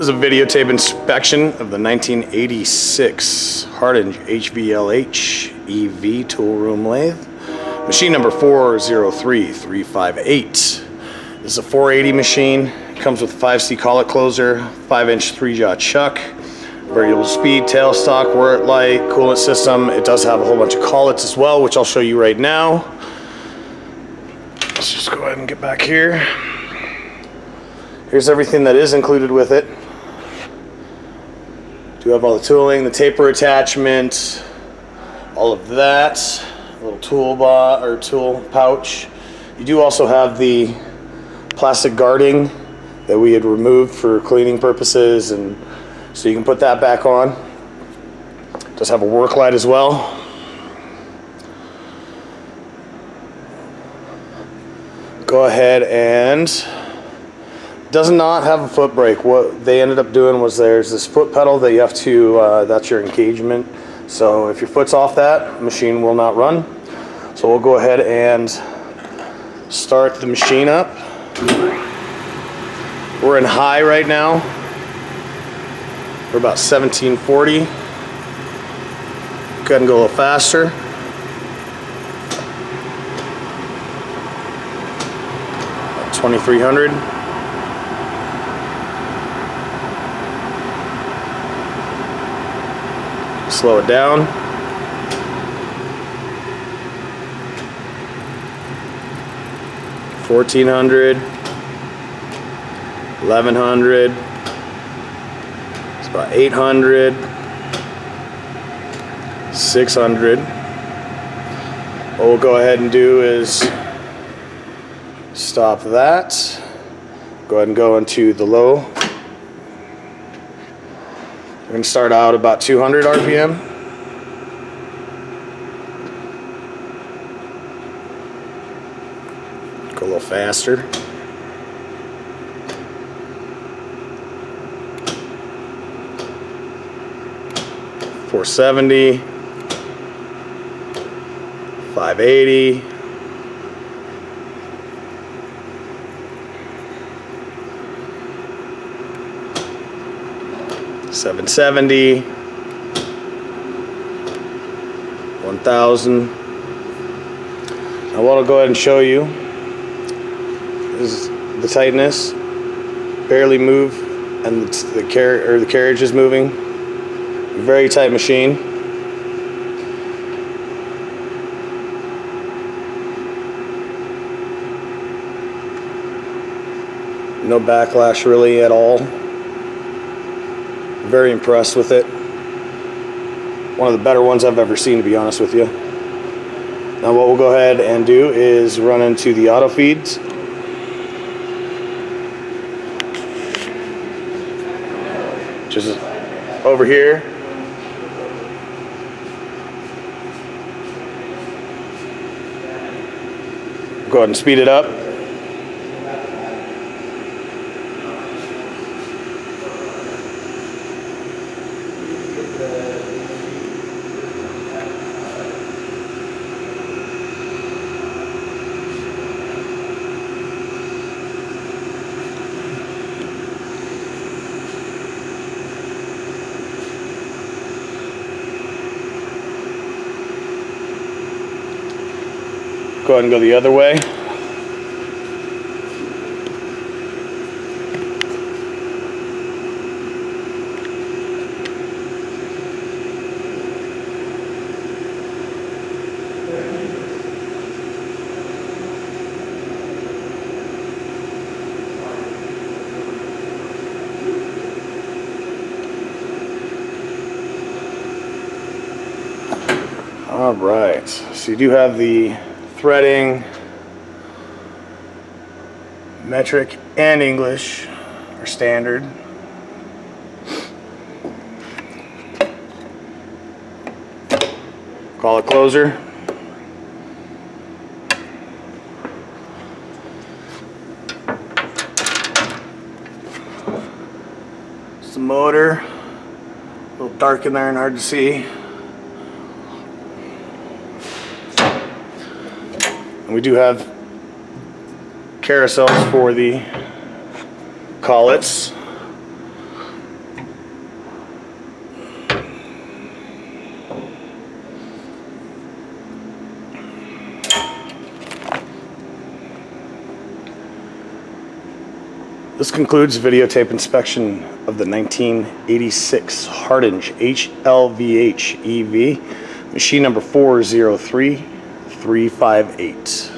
This is a videotape inspection of the 1986 Hardinge HLV-EV tool room lathe. Machine number 403358. This is a 480 machine. It comes with a 5C collet closer, 5-inch 3-jaw chuck, variable speed, tailstock, wort light, coolant system. It does have a whole bunch of collets as well, which I'll show you right now. Let's just go ahead and get back here. Here's everything that is included with it. Do have all the tooling, the taper attachment, all of that. A little tool pouch. You do also have the plastic guarding that we had removed for cleaning purposes, and so you can put that back on. It does have a work light as well. Go ahead and does not have a foot brake. What they ended up doing was there's this foot pedal that you have to, that's your engagement. So if your foot's off that, the machine will not run. So we'll go ahead and start the machine up. We're in high right now. We're about 1740. Go ahead and go a little faster. About 2300. Slow it down. $1,400, $1,100. It's about $800, $600. What we'll go ahead and do is stop that. Go ahead and go into the low. We're going to start out about 200 RPM. Go a little faster. $470, $580, $770, $1,000. Now what I'll go ahead and show you is the tightness. Barely move, and the carriage is moving. Very tight machine. No backlash really at all. Very impressed with it. One of the better ones I've ever seen, to be honest with you. Now what we'll go ahead and do is run into the auto feeds. Just over here. Go ahead and speed it up. Go ahead and go the other way. All right, so you do have the threading, metric and English are standard. Collet closer. It's the motor. A little dark in there and hard to see. And we do have carousels for the collets. This concludes videotape inspection of the 1986 Hardinge HLV-EV, machine number 403358.